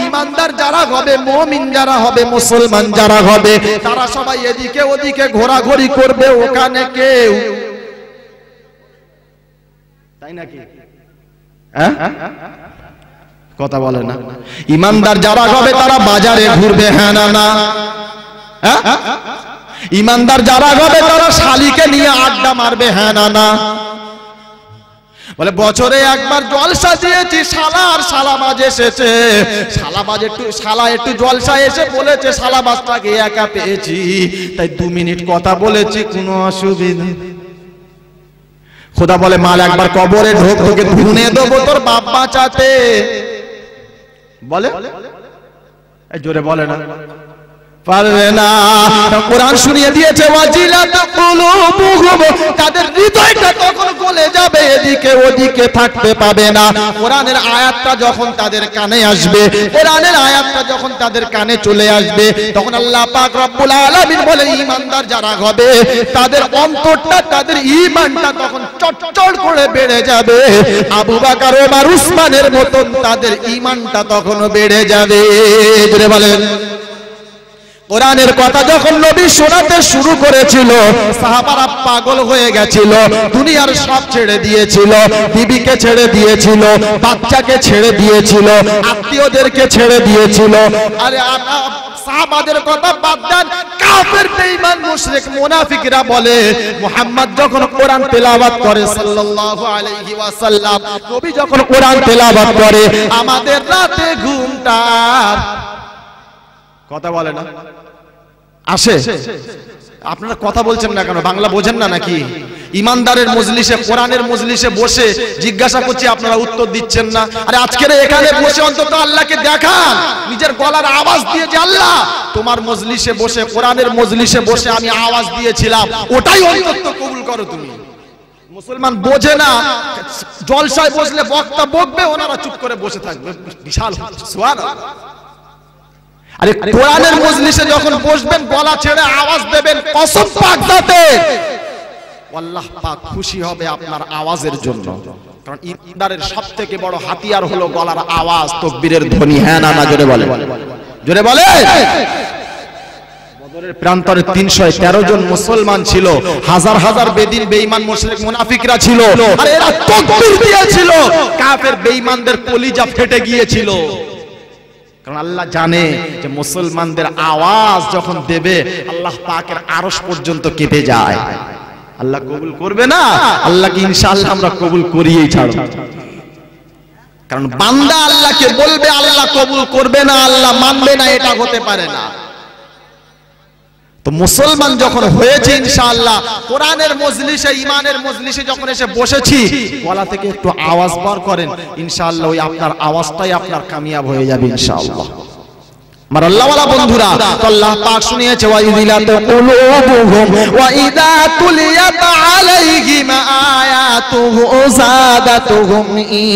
ইমানদার যারা হবে, মুমিন যারা হবে, মুসলমান যারা হবে, তারা সবাই এদিকে ওদিকে ঘোরাঘুরি করবে, ওখানে কেউ, তাই নাকি? কথা বলে না। ইমানদার যারা হবে তারা বাজারে ঘুরবে, হ্যাঁ না না? ইমানদার যারা হবে তারা শালিকে নিয়ে আড্ডা মারবে, হ্যাঁ না না? বলে বছরে একবার জলসা দিয়েছি, শালা আর শালাবাজ এসেছে, শালা একটু জলসা এসে বলেছে শালাবাজটাকে একা পেয়েছি, তাই 2 মিনিট কথা বলেছি, কোনো অসুবিধা। খোদা বলে মাল একবার কবরে ঢোক, তোকে ধুনে দেবো তোর বাপ বাঁচাতে। বলে জোরে বলে না, পারবে না। কোরআন শুনিয়ে দিয়েছে ওয়াজিলাত কুলুবুহুম, তাদের হৃদয়টা তখন গলে যাবে, এদিকে ওদিকে থাকতে পাবে না। কোরআনের আয়াতটা যখন তাদের কানে আসবে, কোরআনের আয়াতটা যখন তাদের কানে চলে আসবে, তখন আল্লাহ পাক রব্বুল আলামিন বলে ঈমানদার যারা হবে তাদের অন্তরটা, তাদের ঈমানটা তখন চটচট করে বেড়ে যাবে। আবু বকর, ওমর, উসমানের মতন তাদের ঈমানটা তখন বেড়ে যাবে। জোরে বলেন। কোরআনের কথা যখন নবী শোনাতে শুরু করেছিল, সাহাবারা পাগল হয়ে গেছিল, দুনিয়ার সব ছেড়ে দিয়েছিল, বিবিকে ছেড়ে দিয়েছিল, বাচ্চাকে ছেড়ে দিয়েছিল, আত্মীয়দেরকে ছেড়ে দিয়েছিল। আরে সাহাবাদের কথা বাদ দেন, কাফের বেঈমান মুশরিক মুনাফিকরা বলে মুহাম্মদ যখন কোরআন তেলাওয়াত করে সাল্লাল্লাহু আলাইহি ওয়াসাল্লাম, নবী যখন কোরআন তেলাওয়াত করে, আমাদের রাতে ঘুমটা, কথা বলে না, আসে। আপনারা কথা বলছেন না কেন? বাংলা বোঝেন না নাকি? ইমানদারের মজলিসে, কোরআনের মজলিসে বসে জিজ্ঞাসা করছি, আপনারা উত্তর দিচ্ছেন না। আরে আজকের এখানে বসে অন্তত আল্লাহকে দেখান, নিজের গলার আওয়াজ দিয়ে যে আল্লাহ তোমার মজলিসে বসে, কোরআনের মজলিসে বসে আমি আওয়াজ দিয়েছিলাম, ওটাই অন্তত কবুল করো তুমি। মুসলমান বোঝে না, জলসায় বসলে বক্তা বকবে, ওনারা চুপ করে বসে থাকবে, বিশাল সুবহানাল্লাহ। আরে কোরআনের মজলিসে যখন বসবেন, গলা ছেড়ে আওয়াজ দেবেন, কসম পাক জাতের, আল্লাহ পাক খুশি হবে আপনার আওয়াজের জন্য। কারণ ইমানদারের সবথেকে বড় হাতিয়ার হলো গলার আওয়াজ, তাকবীরের ধ্বনি, হ্যাঁ না না? জোরে বলে, জোরে বলে। বদরের প্রান্তরে 313 জন মুসলমান ছিল, হাজার হাজার বেদিন বেঈমান মুশরিক মুনাফিকরা ছিল, আর এরা তাকবীর দিয়েছিল, কাফের বেঈমানদের কলিজা ফেটে গিয়েছিল। কারণ আল্লাহ জানে যে মুসলমানদের আওয়াজ যখন দেবে, আল্লাহ পাকের আরশ পর্যন্ত কেঁপে যায়। আল্লাহ কবুল করবে না? আল্লাহকে ইনশাআল্লাহ আমরা কবুল করিয়েই ছাড়ব। কারণ বান্দা আল্লাহকে বলবে, আল্লাহ কবুল করবে না, আল্লাহ মানবে না, এটা হতে পারে না। তো মুসলমান যখন হয়েছে ইনশাআল্লাহ, কোরআনের মজলিসে, ঈমানের মজলিসে যখন এসে বসেছি, গলা থেকে একটু আওয়াজ বার করেন, ইনশাআল্লাহ ওই আপনার আওয়াজটাই আপনার কামিয়াব হয়ে যাবে ইনশাআল্লাহ। আমার আল্লাহওয়ালা বন্ধুরা, তো আল্লাহ পাক শুনিয়েছে ওয়াইদিলাত কুলুবুহুম ওয়া ইযা তুলিয়াত আলাইহিম আয়াতুহু যাদাতুহুম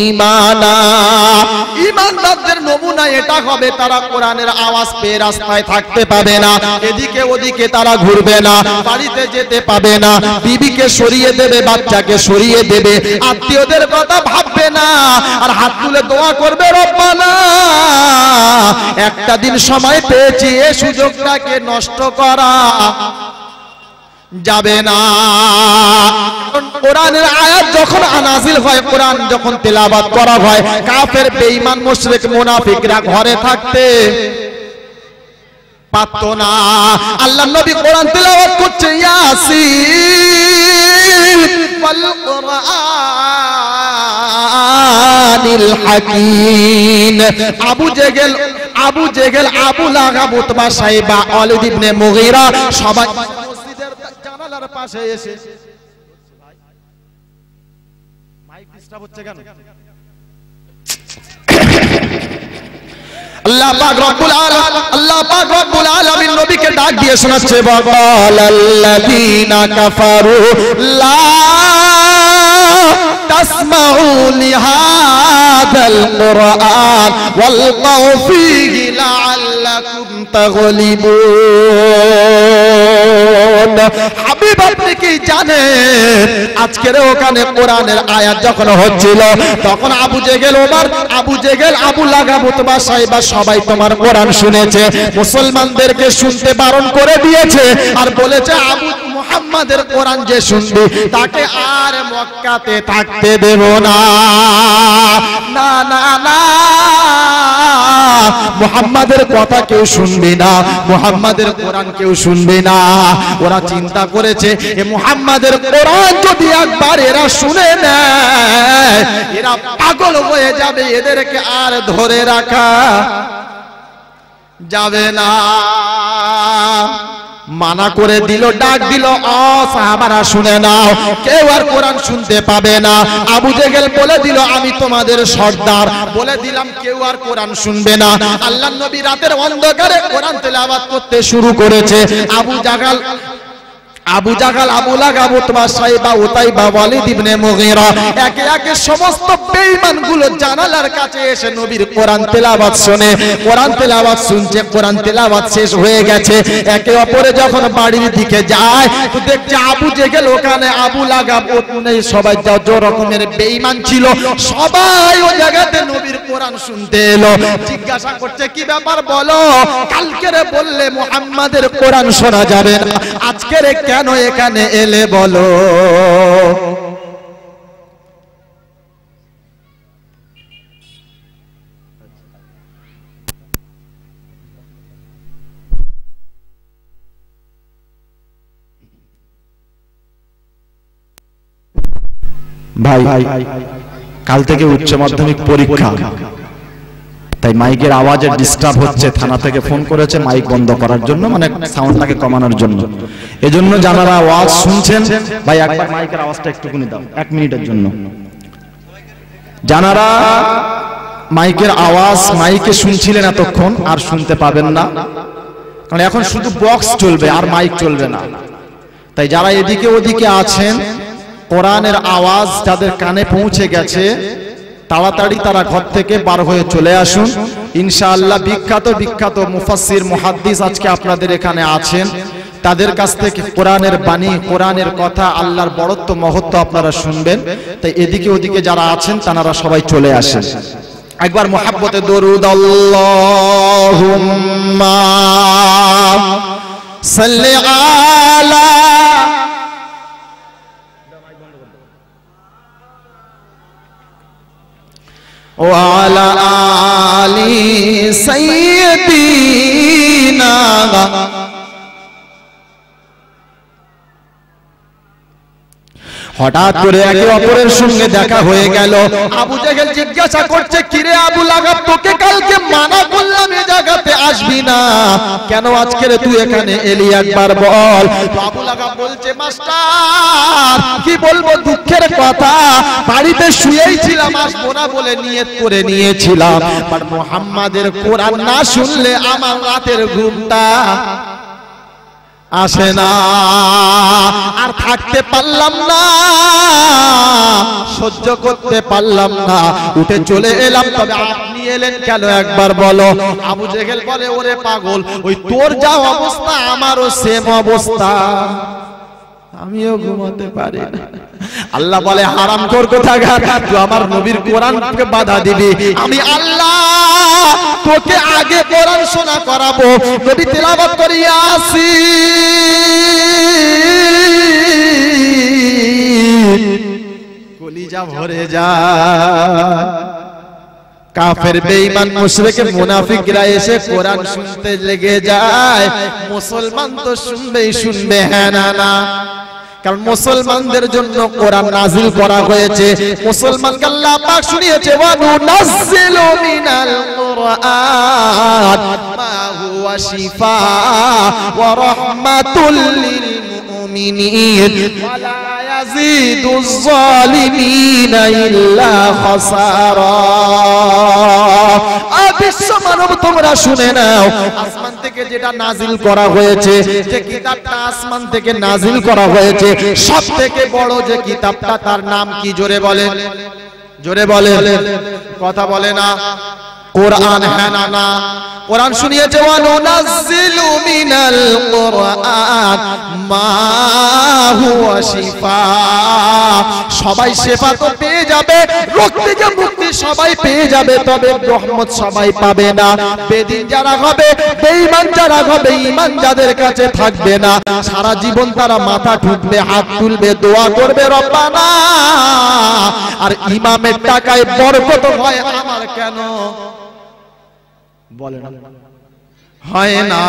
ঈমানা। ঈমানদারদের নমুনা এটা হবে, তারা কোরআনের আওয়াজ পেয়ে রাস্তায় থাকতে পাবে না, এদিকে ওদিকে তারা ঘুরবে না, বাড়িতে যেতে পাবে না, বিবিকে সরিয়ে দেবে, বাচ্চাকে সরিয়ে দেবে, আত্মীয়দের কথা ভাববে না, আর হাত তুলে দোয়া করবে, রব্বানা একটা দিন সময় পেয়েছি, এই সুযোগটাকে নষ্ট করা যাবে না। কোরআনের আয়াত যখন নাযিল হয়, কোরআন যখন তেলাওয়াত করা হয়, কাফের বেঈমান মুশরিক মুনাফিকরা ঘরে থাকতে পারত না। আল্লাহর নবী কোরআন তেলাওয়াত করছে, ইয়াসিন ওয়াল কুরআনিল হাকীম। আবু জেহেল, আবু লাহাব, উতবা, সাইবা, ওয়ালিদ ইবনে মুগীরা সবাই মসজিদের জানালার পাশে এসে, মাইক ডিস্টার্ব হচ্ছে কেন? আল্লাহ পাক রব্বুল আলামিন নবীকে ডাক দিয়ে শোনাচ্ছে, ওয়াকালাল্লাযীনা কাফারু লা তাসমাউ লিহাযাল কুরআন ওয়ালকাউ ফীহি লাআল্লাকুম তাগলিবুন। হাবিব আপনি কি জানেন আজকের ওখানে কোরআনের আয়াত যখন হচ্ছিল তখন আবু জেহেল ওমর আবু জেহেল আবু লাহাব উতবা সাইবা সবাই তোমার কোরআন শুনেছে মুসলমানদেরকে শুনতে বারণ করে দিয়েছে আর বলেছে আবু মুহাম্মাদের কোরআন যে শুনবে তাকে আর মক্কাতে থাকতে দেব না না না না মুহাম্মাদের কথা কেউ শুনবে না মুহাম্মাদের কোরআন কেউ শুনবে না ওরা চিন্তা করেছে এ মুহাম্মাদের কোরআন যদি একবার এরা শুনে নেয় এরা পাগল হয়ে যাবে এদেরকে আর ধরে রাখা যাবে না মানা করে দিল ডাক দিল ও সাহাবারা শুনে নাও কেউ আর কোরআন শুনতে পাবে না আবু জেহেল বলে দিল আমি তোমাদের সর্দার বলে দিলাম কেউ আর কোরআন শুনবে না আল্লাহর নবী রাতের অন্ধকারে কোরআন তেলাওয়াত করতে শুরু করেছে আবু জাহাল আবু লাহাব উতবা সাইবা উতাইবা ওয়ালিদ ইবনে মুগীরা একে একে সমস্ত বেঈমানগুলো জানালার কাছে এসে নবীর কোরআন তেলাওয়াত শুনে কোরআন তেলাওয়াত শুনছে কোরআন তেলাওয়াত শেষ হয়ে গেছে একে অপরে যখন বাড়ির দিকে যায় তো দেখছে আবু জেহেল ওখানে আবু লাহাব ওখানে সবাই যত রকমের বেঈমান ছিল সবাই ওই জায়গাতে নবীর কোরআন শুনতে এলো জিজ্ঞাসা করছে কি ব্যাপার বলো কালকেরে বললে মুহাম্মাদের কোরআন শোনা যাবে না আজকেরে কেন এখানে এলে বলো ভাই কাল থেকে উচ্চ মাধ্যমিক পরীক্ষা তাই মাইকের আওয়াজে ডিস্টার্ব হচ্ছে থানা থেকে ফোন করেছে মাইক বন্ধ করার জন্য মানে সাউন্ডটাকে কমানোর জন্য এজন্য যারা আওয়াজ শুনছেন ভাই একবার মাইকের আওয়াজটা একটুখানি দাও 1 মিনিটের জন্য যারা মাইকের আওয়াজ মাইকে শুনছিলেন এতক্ষণ আর শুনতে পাবেন না কারণ এখন শুধু বক্স চলবে আর মাইক চলবে না তাই যারা এদিকে ওদিকে আছেন কোরআনের আওয়াজ যাদের কানে পৌঁছে গেছে তাড়াতাড়ি তারা ঘর থেকে বার হয়ে চলে আসুন ইনশাআল্লাহ বিখ্যাত মুফাসসির মুহাদ্দিস আজকে আপনাদের এখানে আছেন তাদের কাছ থেকে কোরআনের বাণী কোরআনের কথা আল্লাহর বড়ত্ব মহত্ব আপনারা শুনবেন তাই এদিকে ওদিকে যারা আছেন তারা সবাই চলে আসেন একবার মুহাব্বতে দরুদ আল্লাহুম্মা সাল্লি আলা وعلى آل سيدنا হঠাৎ করে একে অপরের সঙ্গে দেখা হয়ে গেল আবু জেহেল জিজ্ঞাসা করছে কিরে আবু লাহাব তোকে কালকে মানা করলাম এই জায়গাতে আসবি না কেন আজকে তুই এখানে এলি একবার বল আবু লাহাব বলছে মাস্টার কি বলবো দুঃখের কথা বাড়িতে শুয়েই ছিলাম আসবো না বলে নিয়ত করে নিয়েছিলাম আর মুহাম্মাদের কোরআন না শুনলে আমার রাতের ঘুমটা আসে না আর থাকতে পারলাম না সহ্য করতে পারলাম না উঠে চলে এলাম তবে আপনি এলেন কেন একবার বলো আবু জেহেল বলে ওরে পাগল ওই তোর যা অবস্থা আমারও সেম অবস্থা আমিও ঘুমাতে পারি না আল্লাহ বলে হারামখোর কোথাকার তুই আমার নবীর কোরআনকে বাধা দিবি আমি আল্লাহ তোকে আগে কোরআন শোনা করাবো নবী তেলাওয়াত করে ইয়াসিন কলিজা ভরে যায় কাফের বেঈমান মুশরিক মুনাফিকরা এসে কোরআন শুনতে লেগে যায় মুসলমান তো শুনবে হ্যাঁ না কারণ মুসলমানদের জন্য কোরআন নাযিল করা হয়েছে মুসলমানকে আল্লাহ পাক শুনিয়েছে ওয়া নুনাজ্জিলু মিনাল কুরআন মা হুয়া শিফাআ ওয়া রাহমাতুল লিল মুমিনিন ওয়া লা ইয়াজিদুজ যালিমিনা ইল্লা খাসারা বিশ্ব মানব তোমরা শুনে নাও আসমান থেকে যেটা নাজিল করা হয়েছে যে কিতাবটা আসমান থেকে নাজিল করা হয়েছে সবথেকে বড় যে কিতাবটা তার নাম কি জোরে বলেন কথা বলে না কোরআন হ্যাঁ না কোরআন শুনিয়েছে ওয়া নুনাজ্জিলু মিনাল কুরআন মা হুয়া শিফা। সবাই শিফা তো পেয়ে যাবে, রোগ থেকে মুক্তি সবাই পেয়ে যাবে, তবে রহমত সবাই পাবে না। বেদিন যারা হবে, বেঈমান যারা হবে, ঈমান যাদের কাছে থাকবে না, সারা জীবন তারা মাথা ঠুকবে, হাত তুলবে, দোয়া করবে রব্বানা। আর ইমামের টাকায় বরকত হয়, আমার কেন বলে না? হয় না।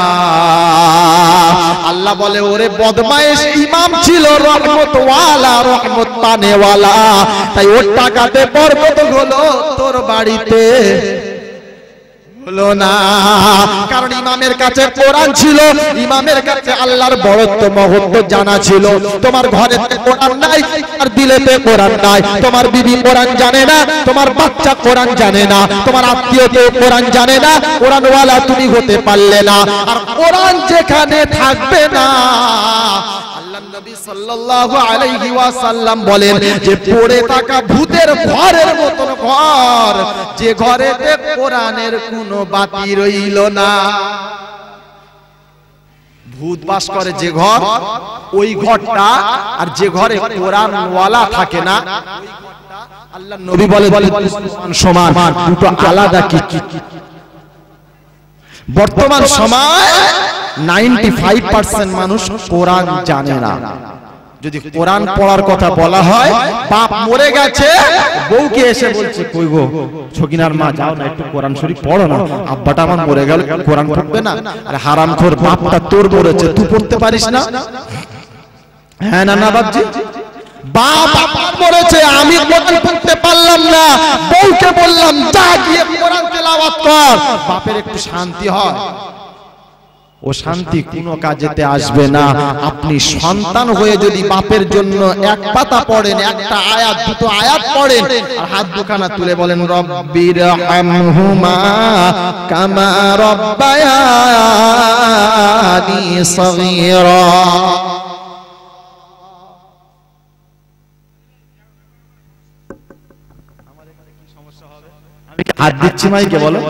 আল্লাহ বলে ওরে বদমাইশ ইমাম ছিল রহমতওয়ালা, রহমত পানেওয়ালা, তাই ওর টাকাতে বরকত হলো, তোর বাড়িতে হলো না। কারণ ইমামের কাছে কোরআন ছিল, ইমামের কাছে আল্লাহর বড়ত্ব মহত্ব জানা ছিল। তোমার ঘরে কোরআন নাই, আর দিলেতে কোরআন নাই, তোমার বিবি কোরআন জানে না, তোমার বাচ্চা কোরআন জানে না, তোমার আত্মীয় কেউ কোরআন জানে না, কোরআনওয়ালা তুমি হতে পারলে না। আর কোরআন যেখানে থাকবে না, নবী সাল্লাল্লাহু আলাইহি ওয়াসাল্লাম বলেন যে পড়ে থাকা ভূতের ঘরের মতন ঘর, যে ঘরেতে কোরআনের কোনো বাতি রইল না। ভূত বাস করে যে ঘর, ওই ঘরটা, আর যে ঘরে কোরআন ওয়ালা থাকে না, আল্লাহর নবী বলে সমান, দুটো আলাদা। কি বর্তমান সময় 95% মানুষ কোরআন জানে না। যদি কোরআন পড়ার কথা বলা হয়, বাপ মরে গেছে, বউকে এসে বলছে কই গো ছকিনার মা, যাও না একটু কোরআন শরীফ পড়ো না, আব্বাটা আমার মরে গেল, কোরআন পড়বে না? আরে হারামখোর, বাপটা তোর মরেছে, তুই পড়তে পারিস না? হ্যাঁ না না বাপজি, বাপ আমার মরেছে, আমি কোরআন পড়তে পারলাম না, বউকে বললাম যা গিয়ে কোরআন তেলাওয়াত কর, বাপের একটু শান্তি হয়। ও শান্তি কোনো কাজেতে আসবে না। আপনি সন্তান হয়ে যদি বাপের জন্য এক পাতা পড়েন, একটা আয়াত, দুটো আয়াত পড়েন, আর হাত দুখানা তুলে বলেন রব্বিরহামহুমা কামা রব্বায়ানি সগীরা। আমি কি হাত দিচ্ছি মাইকে? বলো।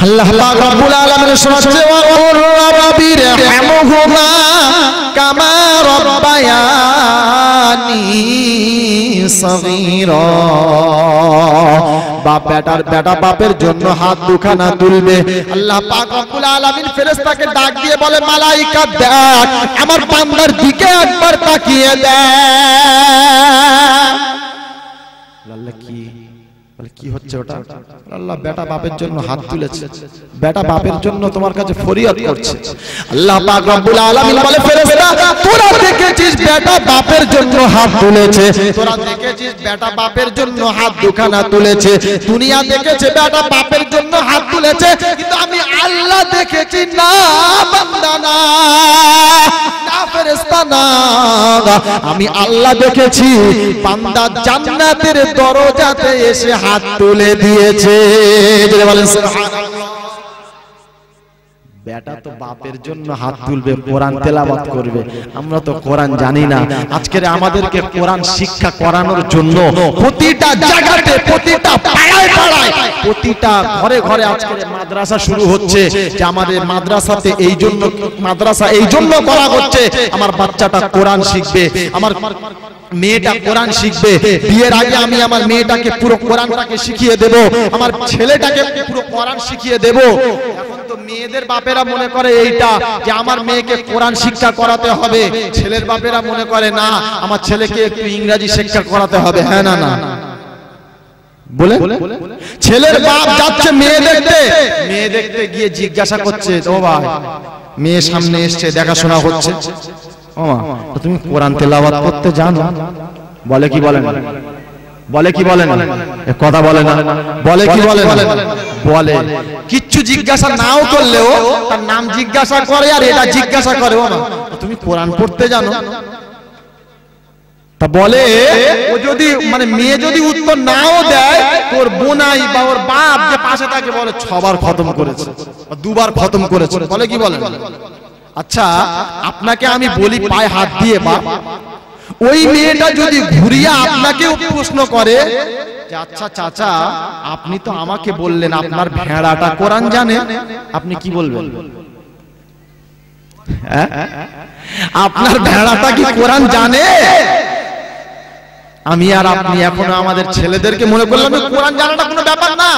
আল্লাহ পাক রব্বুল আলামিন শোনাচ্ছে ওয়া রব্বিরহামহুমা কামা রব্বায়ানি সগীরা। বাপ বেটার, বেটা বাপের জন্য হাত দুখানা তুলবে। আল্লাহ পাক রব্বুল আলামিন ফেরেশতাকে ডাক দিয়ে বলে মালাইকা দেখ, আমার বান্দার দিকে একবার তাকিয়ে দেখ। আল্লাহ কি কি হচ্ছে ওটা? আল্লাহ বেটা বাপের জন্য হাত তুলেছে, বেটা বাপের জন্য তোমার কাছে ফরিয়াদ করছে। আল্লাহ পাক রব্বুল আলামিন বলে ফেরেশতা, তোরা দেখেছিস বেটা বাপের জন্য হাত তুলেছে, তোরা দেখেছিস বেটা বাপের জন্য হাত দুখানা তুলেছে, দুনিয়া দেখেছে বেটা বাপের জন্য হাত তুলেছে, কিন্তু আমি আল্লাহ দেখেছি না বান্দা না, না ফেরেশতা না, আমি আল্লাহ দেখেছি বান্দা জান্নাতের দরজাতে এসে হাত তুলে দিয়েছে। বলেন সুবহানাল্লাহ। বেটা তো বাপের জন্য হাত তুলবে, কোরআন তেলাওয়াত করবে। আমরা তো কোরআন জানি না। আজকের আমাদেরকে কোরআন শিক্ষা করানোর জন্য প্রতিটা জায়গাতে, প্রতিটা পাড়ায় পাড়ায়, প্রতিটা ঘরে ঘরে আজকের মাদ্রাসা শুরু হচ্ছে। যে আমাদের মাদ্রাসাতে এই জন্য, মাদ্রাসা এই জন্য করা হচ্ছে, আমার বাচ্চাটা কোরআন শিখবে, আমার মেয়েটা কোরআন শিখবে। বিয়ের আগে আমি আমার মেয়েটাকে পুরো কোরআনটাকে শিখিয়ে দেব, আমার ছেলেটাকে পুরো কোরআন শিখিয়ে দেব। এখন তো মেয়েদের বাপেরা মনে করে এইটা যে আমার মেয়েকে কোরআন শিক্ষা করাতে হবে, ছেলের বাপেরা মনে করে না আমার ছেলেকে একটু ইংরেজি শিক্ষা করাতে হবে। হ্যাঁ না না বলে ছেলের বাপ যাচ্ছে মেয়ে দেখতে, মেয়ে দেখতে গিয়ে জিজ্ঞাসা করছে, ও ভাই মেয়ে সামনে এসছে, দেখাশোনা হচ্ছে, তুমি কোরআন তেলাওয়াত করতে জানো? বলে কি বলে না? বলে কি বলে না? কথা বলে না? বলে কি বলে না? বলে। কিচ্ছু জিজ্ঞাসা নাও করলেও তার নাম জিজ্ঞাসা করে, আর এটা জিজ্ঞাসা করে, ও তুমি কোরআন পড়তে জানো? তা বলে ও যদি, মানে মেয়ে যদি উত্তর নাও দেয়, তোর বোনাই বা ওর বাপ যে পাশে থাকে বলে 6 বার খতম করেছে, 2 বার খতম করেছে। বলে কি বলে? আচ্ছা আপনাকে আমি বলি পায়ে হাত দিয়ে, বাপ ওই মেয়েটা যদি ঘুরিয়ে আপনাকেও প্রশ্ন করে যে আচ্ছা চাচা আপনি তো আমাকে বললেন আপনার ভেড়াটা কোরআন জানে, আপনি কি বলবেন? আপনার ভেড়াটা কি কোরআন জানে? আমি আর আপনি এখনো আমাদের ছেলেদেরকে মনে করলাম কোরআন জানাটা কোনো ব্যাপার না,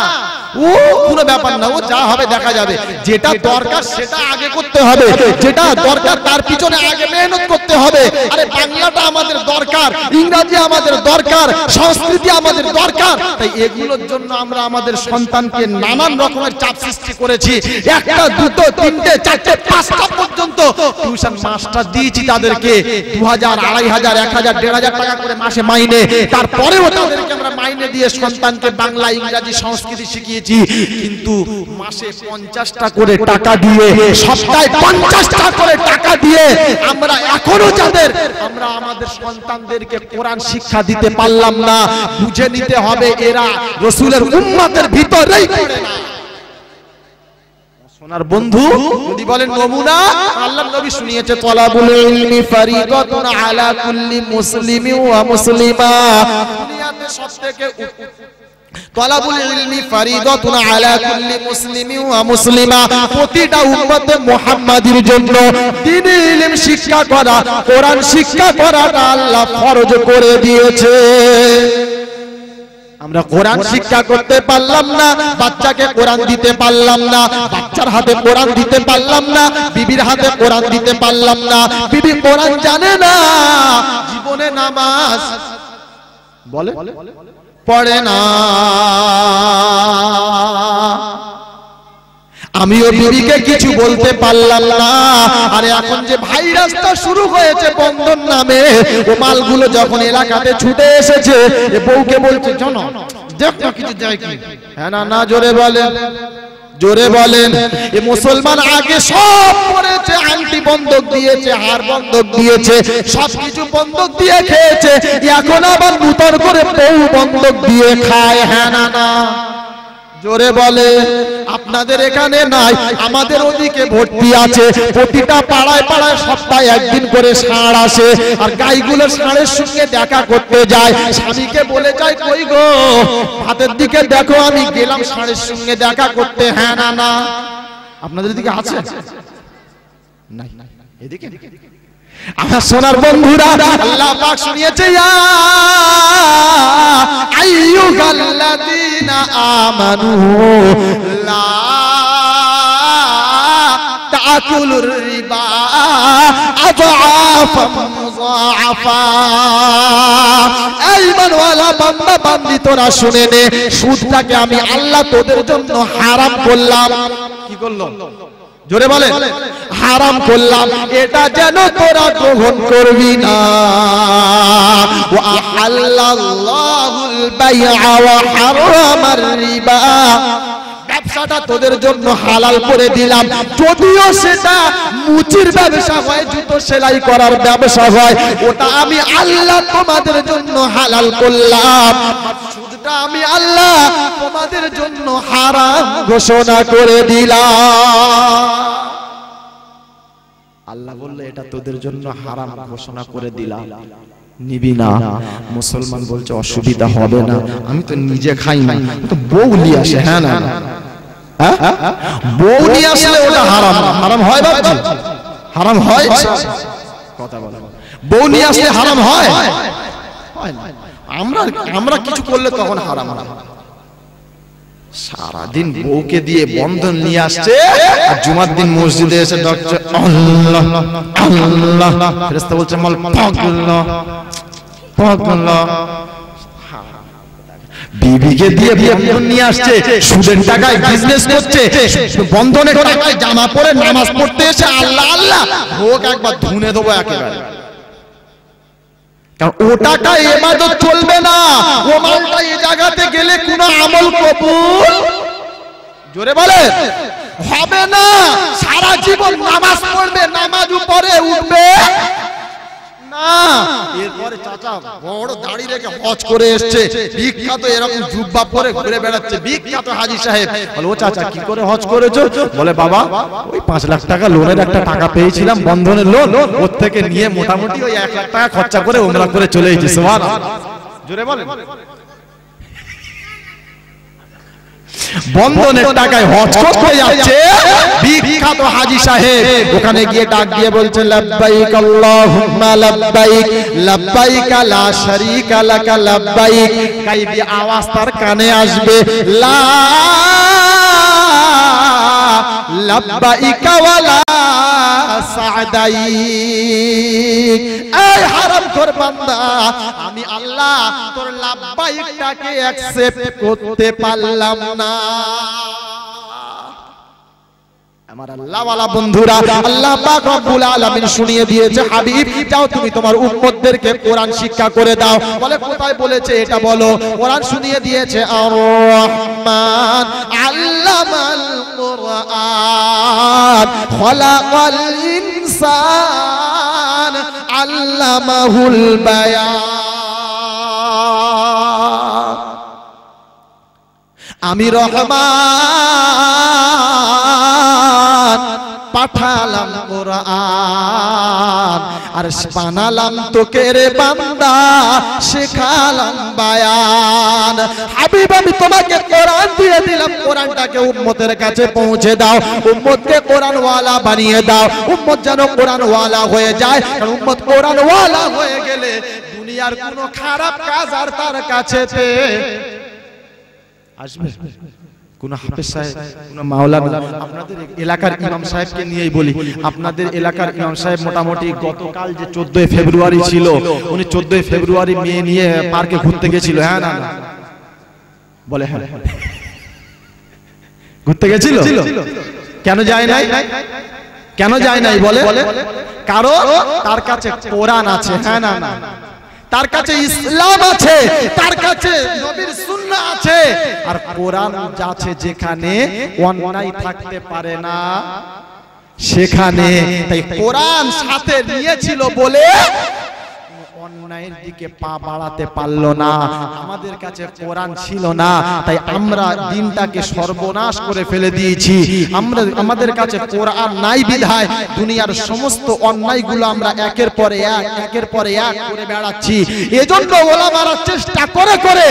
ও কোনো ব্যাপার না, ও যা হবে দেখা যাবে। যেটা দরকার সেটা আগে করতে হবে, যেটা দরকার তার পিছনে আগে মেহনত করতে হবে। আরে বাংলাটা আমাদের দরকার, ইংরেজি আমাদের দরকার, সংস্কৃতি আমাদের দরকার। তাই এগুলোর জন্য আমরা আমাদের সন্তানকে নানান রকমের চাপ সৃষ্টি করেছি। একটা দুটো তিনটে চারটে পাঁচটা পর্যন্ত টিউশন মাস্টার দিয়েছি তাদেরকে 2000 2500 1000 1500 টাকা করে মাসে মাইনে। তারপরেও তাদেরকে আমরা মাইনে দিয়ে সন্তানকে বাংলা ইংরেজি সংস্কৃতি শিখিয়েছি। কিন্তু মাসে 50টা করে টাকা দিয়ে, সপ্তাহে 50টা করে টাকা দিয়ে আমরা এখনো যাদের আমরা আমাদের সন্তানদেরকে কোরআন শিক্ষা দিতে পারলাম না। বুঝে নিতে হবে এরা রাসূলের উম্মতের ভিতরেই পড়ে না। সোনার বন্ধু যদি বলেন নমুনা, আল্লাহর নবী শুনিয়েছে তলাবুল ইলমি ফারিদাতুন আলা কুল্লি মুসলিমিন ওয়া মুসলিমা। দুনিয়াতে সবথেকে তলাবুল ইলমি ফারিদাতুন আলা কুল্লি মুসলিমিন ওয়া মুসলিমা, প্রতিটা উম্মতে মুহাম্মাদীর জন্য দ্বীনি ইলম শিক্ষা করা, কোরআন শিক্ষা করাটা আল্লাহ ফরজ করে দিয়েছে। আমরা কোরআন শিক্ষা করতে পারলাম না, বাচ্চাকে কোরআন দিতে পারলাম না, বাচ্চার হাতে কোরআন দিতে পারলাম না, বিবির হাতে কোরআন দিতে পারলাম না। বিবি কোরআন জানে না, জীবনে নামাজ বলে পড়ে না। আমিও বিবিকে কিছু বলতে পারলাম না। আরে এখন যে ভাইরাসটা শুরু হয়েছে বন্ধন নামে, ও মালগুলো যখন এলাকাতে ছুটে এসেছে, এ বউকে বলছে জানো দেখ না কিছু যায় কি। হ্যাঁ না না জোরে বলেন, জোরে বলেন। এ মুসলমান আগে সব করেছে, আংটি বন্ধক দিয়েছে, হার বন্ধক দিয়েছে, সবকিছু বন্ধক দিয়ে খেয়েছে। এখন আবার নতুন করে বউ বন্ধক দিয়ে খায়। হ্যাঁ না না জোরে বলে। আপনাদের এখানে নাই, আমাদের ওদিকে ভর্তি আছে। প্রতিটা পাড়ায় পাড়ায় সপ্তাহে একদিন করে ষাঁড় আসে, আর গাইগুলো ষাঁড়ের সঙ্গে দেখা করতে যায়। স্বামীকে বলে যায় কই গো হাতের দিকে দেখো, আমি গেলাম ষাঁড়ের সঙ্গে দেখা করতে। হ্যাঁ না না আপনাদের দিকে আছে? নাই এদিকে আমার সোনার বন্ধুরা, আল্লাহ পাক শুনিয়েছে ইয়া আইয়ুহাল্লাযীনা আমানু লা তাকুলুর রিবা আযআফাম মুযাআফা। এই ঈমানওয়ালা বান্দা বান্দি তোরা শুনে নে, সুদটাকে আমি আল্লাহ তোদের জন্য হারাম করলাম। কি করলাম? জোরে বলেন, হারাম করলাম। এটা যেন তোরা গ্রহণ করবি না। ওয়া আহাল্লাল্লাহুল বাইআ ওয়া হারামার রিবা, ব্যবসাটা তোদের জন্য হালাল করে দিলাম। যদিও সেটা মুচির ব্যবসা হয়, জুতো সেলাই করার ব্যবসা হয়, ওটা আমি আল্লাহ তোমাদের জন্য হালাল করলাম। সুদটা আমি আল্লাহ তোমাদের জন্য হারাম ঘোষণা করে দিলাম। আল্লাহ বললে এটা তোদের জন্য হারাম ঘোষণা করে দিলাম, নিবি না। মুসলমান বলছে অসুবিধা হবে না, আমি তো নিজে খাই না, তো বউ নিয়ে আসে। হ্যাঁ না বউ নিয়ে আসলে ওটা হারাম। হারাম হয় বাবা, হারাম হয়। কথা বলে বউ নিয়ে আসলে হারাম হয়? আমরা কিছু করলে তখন হারাম। সারাদিন বউকে দিয়ে বন্ধন নিয়ে আসছে, আর জুমার দিন মসজিদে এসে ডাকছে আল্লাহ আল্লাহ, ফেরেশতা বলছে মাল পাগলা পাগলা। বিবিকে দিয়ে বন্ধন নিয়ে আসছে, সুদের টাকায় বিজনেস করছে, বন্ধনের টাকায় জামা পরে নামাজ পড়তে এসে আল্লাহ আল্লাহ, হোক একবার ধুনে দেবো একেবারে। কারণ ও টাকা ইবাদত চলবে না, ও মালটা এই জায়গাতে গেলে কোনো আমল কবুল জোরে বলে হবে না। সারা জীবন নামাজ পড়বে, নামাজ উপরে উঠবে না। এরপরে চাচা বড় দাড়ি রেখে হজ করে এসেছে, বিখ্যাত এরকম জুব্বা পরে ঘুরে বেড়াচ্ছে, বিখ্যাত হাজী সাহেব। বলে, ও চাচা কি করে হজ করেছো? বলে, বাবা ওই 5 লাখ টাকা লোনের একটা টাকা পেয়েছিলাম, বন্ধনের লোন, ওর থেকে নিয়ে মোটামুটি ওই 1 লাখ টাকা খরচা করে উমরা করে চলে এসেছি। সুবহানাল্লাহ, জোরে বলেন। বন্ধনের টাকায় হজ করতে যাচ্ছে বিখ্যাত হাজী সাহেব, ওখানে গিয়ে ডাক দিয়ে বলছে, লাব্বাইক আল্লাহুম্মা লাব্বাইক, লাব্বাইক লা শারীকা লাকা লাব্বাইক। গায়বী আওয়াজ তার কানে আসবে, লা লাব্বাইক ওয়ালা সাদাইক। এই হারামখোর বান্দা, আমি আল্লাহ তোর লাব্বাইকটাকে অ্যাকসেপ্ট করতে পারলাম না। আমার আল্লাহ ওয়ালা বন্ধুরা, আল্লাহ পাক রব্বুল আলামিন শুনিয়ে দিয়েছে, হাবিব যাও তুমি তোমার উম্মতদেরকে কোরআন শিক্ষা করে দাও। বলে, কোথায় বলেছে এটা বলো? কোরআন শুনিয়ে দিয়েছে, আর রহমান আল্লামাল কুরআন খলাকাল ইনসান আল্লামাহুল বায়ান। আমি রহমান পাঠালাম কোরআন, আর বানালাম তোকে রে বান্দা, শেখালাম বায়ান। হাবিব আমি তোমাকে কোরআন দিয়ে দিলাম, কোরআনটাকে উম্মতের কাছে পৌঁছে দাও, উম্মতকে কোরআন ওয়ালা বানিয়ে দাও, উম্মত যেন কোরআন ওয়ালা হয়ে যায়। কারণ উম্মত কোরআন ওয়ালা হয়ে গেলে দুনিয়ার কোনো খারাপ কাজ আর তার কাছে আসবে। কোন হাফেজ সাহেব, কোন মাওলানা, আপনাদের এলাকার ইমাম সাহেবকে নিয়েই বলি, আপনাদের এলাকার ইমাম সাহেব মোটামুটি গতকাল যে 14 ফেব্রুয়ারি ছিল, উনি 14 ফেব্রুয়ারি মেয়ে নিয়ে পার্কে ঘুরতে গেছিল। হ্যাঁ না বলে, হ্যাঁ ঘুরতে গেছিল। কেন যায় নাই? কেন যায় নাই বলে? কারণ তার কাছে কোরআন আছে। হ্যাঁ না, তার কাছে ইসলাম আছে, তার কাছে নবীর সুন্নাহ আছে, আর কোরআন আছে যেখানে অন্যায় থাকতে পারে না সেখানে। তাই কোরআন সাথে নিয়েছিল বলে অন্যায়ের দিকে পা বাড়াতে পারলো না। আমাদের কাছে কোরআন ছিল না, তাই আমরা দিনটাকে সর্বনাশ করে ফেলে দিয়েছি। আমাদের কাছে কোরআন নাই বিধায় দুনিয়ার সমস্ত অন্যায়গুলো আমরা একের পরে এক করে বেড়াচ্ছি। এজন্য ওলামারা চেষ্টা করে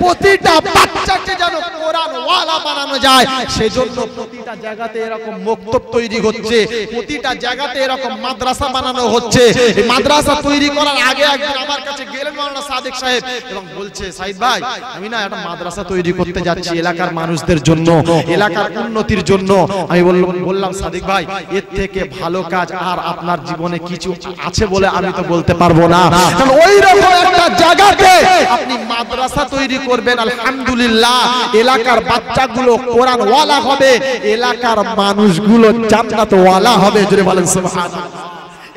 প্রতিটা বাচ্চাকে যেন কোরআন ওয়ালা বানানো যায়, সেজন্য প্রতিটা জায়গাতে এরকম মক্তব তৈরি হচ্ছে, প্রতিটা জায়গাতে এরকম মাদ্রাসা বানানো হচ্ছে। এই মাদ্রাসা তৈরি করার আগে আমার কাছে গেলেন মাওলানা সাদেক সাহেব এবং বলছে, সাইদ ভাই আমি না একটা মাদ্রাসা তৈরি করতে যাচ্ছি এলাকার মানুষদের জন্য, এলাকার উন্নতির জন্য। আমি বললাম, সাদেক ভাই এর থেকে ভালো কাজ আর আপনার জীবনে কিছু আছে বলে আমি তো বলতে পারবো না। কারণ ওই রকম একটা জায়গাতে আপনি মাদ্রাসা তৈরি করবেন, আলহামদুলিল্লাহ এলাকার বাচ্চাগুলো কোরআন ওয়ালা হবে, এলাকার মানুষগুলো জান্নাত ওয়ালা হবে। জোরে বলেন সুবহানাল্লাহ।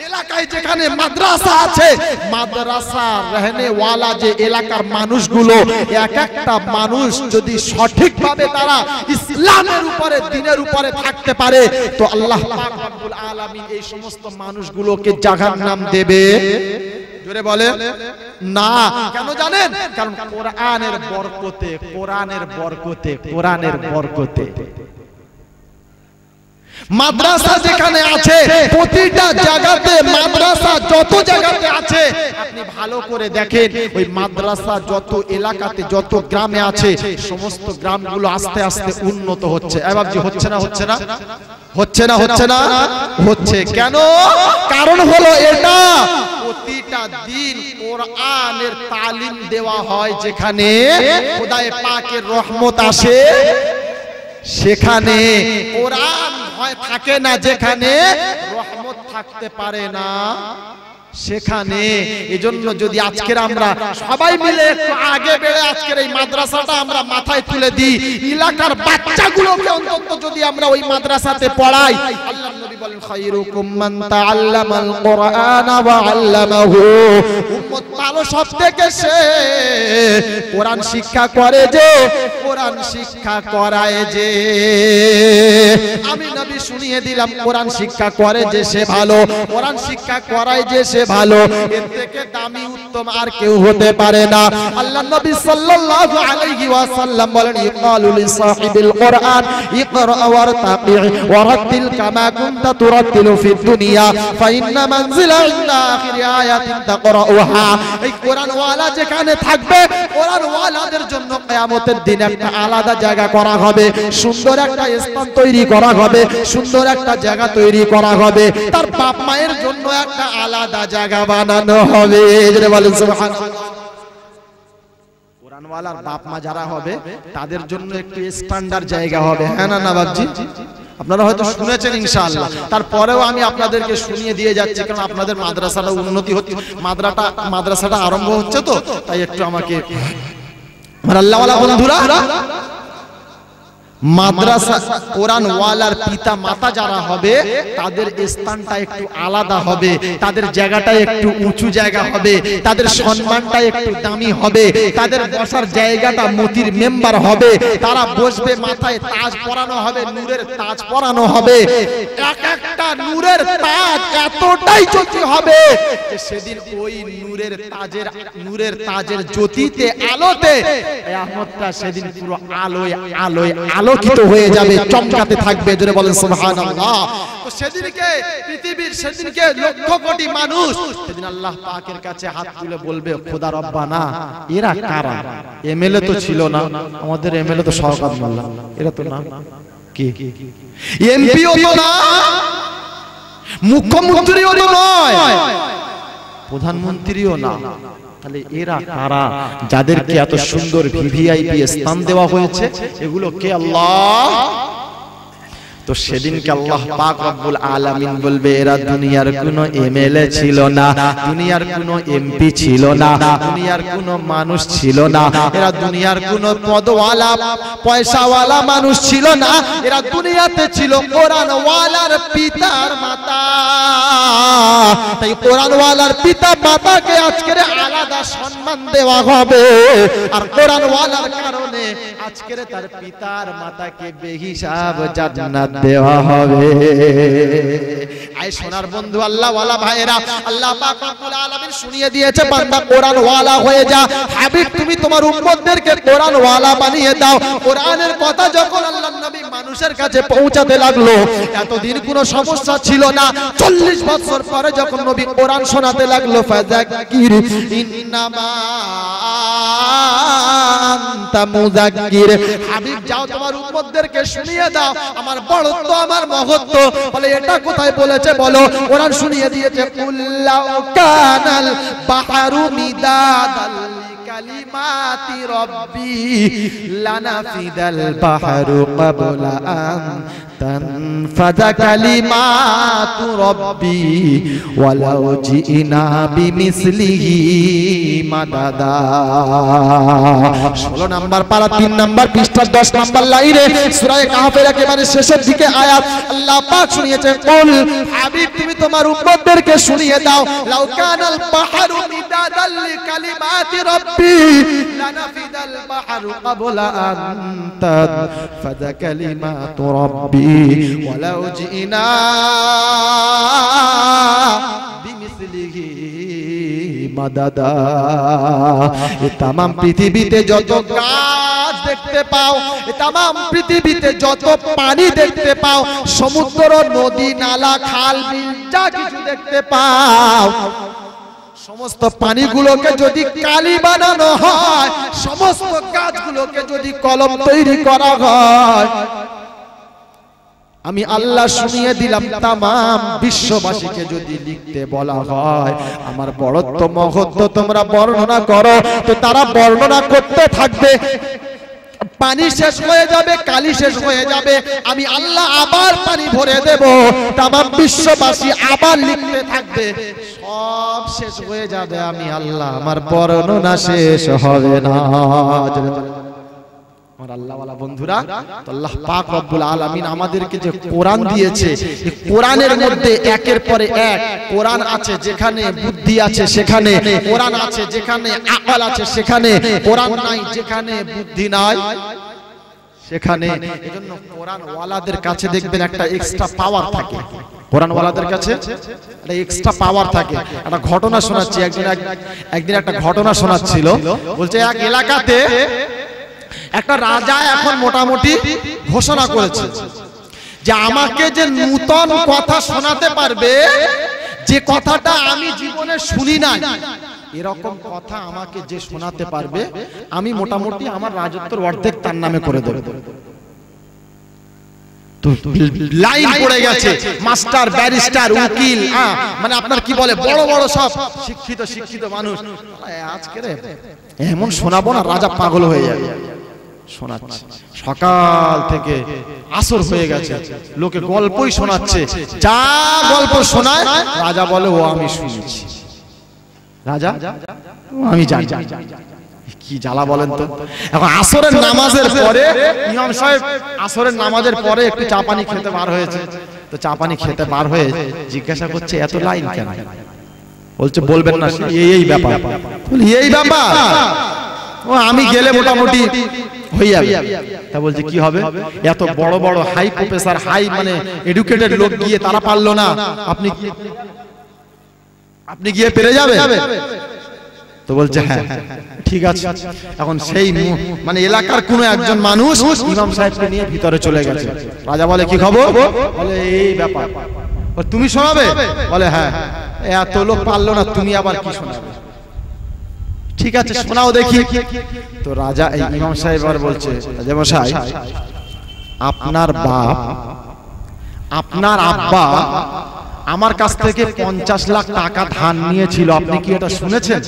এলাকায় যেখানে মাদ্রাসা আছে, মাদ্রাসা রহনে ওয়ালা যে এলাকার মানুষগুলো, এক একটা মানুষ যদি সঠিকভাবে তারা ইসলামের উপরে দ্বীনের উপরে থাকতে পারে, তো আল্লাহ পাক রব্বুল আলামিন এই সমস্ত মানুষগুলোকে জাহান্নাম দেবে। জোরে বলে না। কেন জানেন? কারণ কোরআনের বরকতে, কোরআনের বরকতে, কোরআনের বরকতে। মাদ্রাসা যেখানে আছে, প্রতিটা জায়গাতে মাদ্রাসা যত জায়গাতে আছে আপনি ভালো করে দেখেন, ওই মাদ্রাসা যত এলাকাতে যত গ্রামে আছে, সমস্ত গ্রামগুলো আস্তে আস্তে উন্নত হচ্ছে। এবার যে হচ্ছে না, হচ্ছে না, হচ্ছে না, হচ্ছে না, হচ্ছে। কেন? কারণ হলো এটা, প্রতিটা দিন কোরআনের তালিম দেওয়া হয়, যেখানে খোদায়ে পাকের রহমত আসে সেখানে কোরআন হয় থাকে না, যেখানে রহমত থাকতে পারে না সেখানে। এজন্য যদি আজকের আমরা সবাই মিলে একটু আগে বেড়ে আজকের এই মাদ্রাসাটা আমরা মাথায় তুলে দিই, এলাকার বাচ্চাগুলোকে অন্তত যদি আমরা ওই মাদ্রাসাতে পড়াই, আল্লাহর নবী বলেন, খায়রুকুম মান তাআল্লামাল কুরআন ওয়া আল্লামাহু। উম্মত ভালো সবথেকে সে কোরআন শিক্ষা করে, যে কোরআন শিক্ষা করায় যে, আমি নবী শুনিয়ে দিলাম কোরআন শিক্ষা করে যে সে ভালো, কোরআন শিক্ষা করায় যে সে ভালো, এর থেকে দামি উত্তম আর কেউ হতে পারে না। আল্লাহ নবী সাল্লাল্লাহু আলাইহি ওয়াসাল্লাম বলেন, ইকালু লিসাহিবিল কোরআন ইকরা ওয়ারতাকি ওয়ারাতিল কামা কুনতা তুরাতিলু ফিদ দুনিয়া ফাইন্না মানজিলা ইনদা আখিরি আয়াতিন তাকরাউহা। এই কোরআন ওয়ালা যেখানে থাকবে, কোরআন ওয়ালাদের জন্য কিয়ামতের দিন একটা আলাদা জায়গা করা হবে, সুন্দর একটা স্থান তৈরি করা হবে, সুন্দর একটা জায়গা তৈরি করা হবে, তার বাপ মায়ের জন্য একটা আলাদা জায়গা বানানো হবে। জোরে বলেন সুবহানাল্লাহ। কোরআনওয়ালার বাপ মা যারা হবে তাদের জন্য একটু স্ট্যান্ডার্ড জায়গা হবে, হ্যাঁ না বাবজি? আপনারা হয়তো শুনেছেন ইনশাআল্লাহ, তারপরেও আমি আপনাদেরকে শুনিয়ে দিয়ে যাচ্ছি, কারণ আপনাদের মাদ্রাসাটা উন্নতি হচ্ছে, মাদ্রাসাটা আরম্ভ হচ্ছে, তো তাই একটু আমাকে আমার আল্লাহওয়ালা বন্ধুরা, মাদ্রাসা কোরআন ওয়ালার পিতা মাতা যারা হবে তাদের স্থানটা একটু আলাদা হবে, তাদের জায়গাটা একটু উঁচু জায়গা হবে, তাদের সম্মানটা একটু দামি হবে, তাদের বসার জায়গাটা মতির মেম্বার হবে, তারা বসবে, মাথায় তাজ পরানো হবে, নূরের তাজ পরানো হবে, এক একটা নূরের তাজ এতটাই জ্যোতি হবে যে সেদিন ওই নূরের তাজের জ্যোতিতে আলোতে কিয়ামতটা সেদিন পুরো আলোয় আলোয় আলোকিত হয়ে যাবে, চমকাতে থাকবে। জোরে বলেন সুবহানাল্লাহ। তো সেদিনকে লক্ষ কোটি মানুষ সেদিন আল্লাহ পাকের কাছে হাত তুলে বলবে, খোদা রব্বানা এরা কারা? এমএলএ তো ছিল না, আমাদের এমএলএ তো শওকত মোল্লা, এরা তো না, কি এমপিও তো না, মুখ্যমন্ত্রীও নয়, প্রধানমন্ত্রীও না, তাহলে এরা কারা যাদেরকে এত সুন্দর ভিভিআইপি স্থান দেওয়া হয়েছে? এগুলো কে? আল্লাহ। তো সেদিনকে আল্লাহ পাক রব্বুল আলামিন বলবে, এরা দুনিয়ার কোনো এমএলএ ছিল না, দুনিয়ার কোনো এমপি ছিল না, দুনিয়ার কোনো মানুষ ছিল না, এরা দুনিয়ার কোনো পদওয়ালা পয়সাওয়ালা মানুষ ছিল না, এরা দুনিয়াতে ছিল কোরআনওয়ালার পিতার মাতা। তাই কোরআনওয়ালার পিতা মাতাকে আজকের আলাদা সম্মান দেওয়া হবে, আর কোরআনওয়ালার কারণে আজকের তার পিতার মাতাকে বেহিসাব জান্নাত দেওয়া হবে। আই সোনার বন্ধু, আল্লাহ ওয়ালা ভাইরা, আল্লাহ পাক রব্বুল আলামিন শুনিয়ে দিয়েছে, বান্দা কোরআন ওয়ালা হয়ে যা। হাবিব তুমি তোমার উম্মতদেরকে কোরআন ওয়ালা বানিয়ে দাও। কোরআনের কথা যখন আল্লাহর নবী মানুষের কাছে পৌঁছাতে লাগলো, এতদিন কোনো সমস্যা ছিল না, 40 বছর পরে যখন নবী কোরআন শোনাতে লাগলো, ফাযাক্কির ইন্নামা আনতা মুযাক্কির, হাবিব যাও তোমার উম্মতদেরকে শুনিয়ে দাও আমার বড়ত্ব, আমার মহত্ব। বলে এটা কোথায় বলেছে বলো? কোরআন শুনিয়ে দিয়েছে, কুল্লাউ কানাল বাহরু মিদাদাল কালিমাতি রব্বি লানাফিদাল বাহরু ক্বাবলা আন তানফাযা কালিমাতু রব্বি ওয়ালাউ জিনা বিমিসলিহি মাদাদা। 16 নাম্বার পারা 3 নাম্বার পৃষ্ঠা 10 নাম্বার লাইনে সূরা কাহফের একেবারে শেষের দিকে আয়াত আল্লাহ পাক শুনিয়েছেন, কুল হাবিব তুমি তোমার উম্মতদেরকে শুনিয়ে দাও, লাউ কানাল বাহরু মিদাদাল লিকালিমাতি রব্বি লানাফিদাল বাহরু ক্বাবলা আন তানফাযা কালিমাতু রব্বি ওয়ালাউ জিনা বিমিসলিহি মাদাদা। এই তামাম পৃথিবীতে যত গাছ দেখতে পাও, এই তামাম পৃথিবীতে যত পানি দেখতে পাও, সমুদ্র, নদী, নালা, খাল, বিল যা কিছু দেখতে পাও, সমস্ত পানিগুলোকে যদি কালি বানানো হয়, সমস্ত গাছগুলোকে যদি কলম তৈরি করা হয়, আমি আল্লাহ শুনিয়ে দিলাম তামাম বিশ্ববাসীকে যদি লিখতে বলা হয় আমার বড়ত্ব মহত্ব তোমরা বর্ণনা করো, তো তারা বর্ণনা করতে থাকবে। পানি শেষ হয়ে যাবে, কালি শেষ হয়ে যাবে, আমি আল্লাহ আবার পানি ভরে দেব, তামাম বিশ্ববাসী আবার লিখতে থাকবে, সব শেষ হয়ে যাবে, আমি আল্লাহ আমার বর্ণনা শেষ হবে না। আমার আল্লাহওয়ালা বন্ধুরা, আল্লাহ পাক রব্বুল আলামিন আমাদেরকে যে কোরআন দিয়েছে, এই কোরআনের মধ্যে একের পরে এক কোরআন আছে, যেখানে বুদ্ধি আছে সেখানে কোরআন আছে, যেখানে আকল আছে সেখানে কোরআন নাই, যেখানে বুদ্ধি নাই সেখানে এজন্য কোরআন ওয়ালাদের কাছে দেখবেন একটা এক্সট্রা পাওয়ার থাকে, কোরআন ওয়ালাদের কাছে একটা এক্সট্রা পাওয়ার থাকে। একটা ঘটনা শোনাচ্ছি, একদিন একটা ঘটনা শোনাচ্ছিল, বলছে এক এলাকাতে একটা রাজা এখন মোটামুটি ঘোষণা করেছে যে আমাকে যে নূতন কথা শোনাতে পারবে, যে কথাটা আমি জীবনে শুনি নাই, এরকম কথা আমাকে যে শোনাতে পারবে, আমি মোটামুটি আমার রাজত্বের অর্ধেক তার নামে করে দেব। তো লাইন পড়ে গেছে, মাস্টার, ব্যারিস্টার, উকিল, মানে আপনার কি বলে, বড় বড় সব শিক্ষিত মানুষ। আজকে এমন শোনাবো না, রাজা পাগল হয়ে যাবে। শোনাচ্ছে সকাল থেকে আসর হয়ে গেছে, লোকে গল্পই শোনাচ্ছে, যা গল্প শোনায় রাজা বলে ও আমি শুনেছি, রাজা আমি জানি। কি জ্বালা বলেন তো। এখন আসরের নামাজের পরে ইমাম সাহেব আসরের নামাজের পরে একটু চা পানি খেতে বার হয়েছে, তো চা পানি খেতে বার হয়ে জিজ্ঞাসা করছে এত লাইন কেন? বলছে বলবেন না, এই ব্যাপার। এই ব্যাপার, ও আমি গেলে মোটামুটি হয়ে যাবে। তা বলছে কি হবে? এত বড় বড় হাই প্রফেসর, হাই মানে এডুকেটেড লোক গিয়ে তারা পারলো না, আপনি গিয়ে পেরে যাবে? তো বলছে হ্যাঁ ঠিক আছে। এখন সেই মানে এলাকার কোন একজন মানুষ ইমাম সাহেবকে নিয়ে ভিতরে চলে গেছে। রাজা বলে কি খবর? বলে এই ব্যাপার। তুমি শোনাবে? বলে হ্যাঁ। এত লোক পারলো না, তুমি আবার কি শোনাবে? ঠিক আছে শোনাও দেখি। তো রাজা এই ইমাম সাহেব আর বলছে, রাজা মশাই, আপনার বাপ, আপনার আব্বা আমার কাছ থেকে 50 লাখ টাকা ধার নিয়েছিল, আপনি কি এটা শুনেছেন?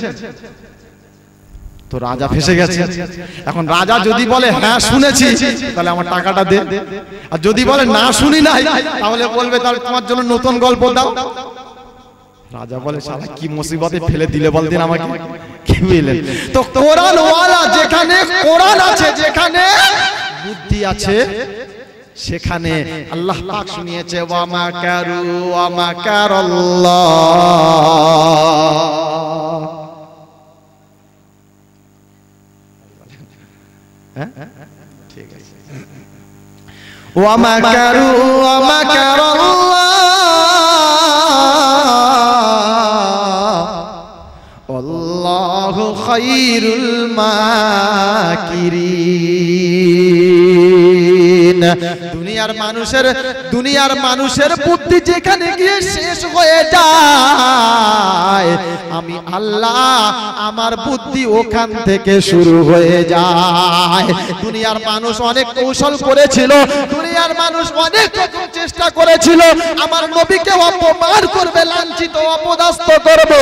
তো রাজা ফেসে গেছে। এখন রাজা যদি বলে হ্যাঁ শুনেছি, তাহলে আমার টাকাটা দে, আর যদি বলে না শুনি নাই, তাহলে বলবে তাহলে তোমার জন্য নতুন গল্প দাও। রাজা বলে শালা কি মুসিবতে ফেলে দিলে বলদিন আমাকে, কি বুঝলেন? তো কোরআন ওয়ালা যেখানে কোরআন আছে, যেখানে বুদ্ধি আছে, সেখানে আল্লাহ পাক শুনিয়েছে ওয়া মাকারু ওয়া মাকারাল্লাহ। হ্যাঁ ঠিক আছে। ওয়া মাকারু ওয়া মাকারাল্লাহ আল্লাহু খায়রুল মাকিরিন। দুনিয়ার মানুষের বুদ্ধি যেখানে গিয়ে শেষ হয়ে যায়, আমি আল্লাহ আমার বুদ্ধি ওখান থেকে শুরু হয়ে যায়। দুনিয়ার মানুষ অনেক কৌশল করেছিল, দুনিয়ার মানুষ অনেক রকম চেষ্টা করেছিল আমার নবীকে অপমান করবে, লাঞ্ছিত অপদস্থ করবে।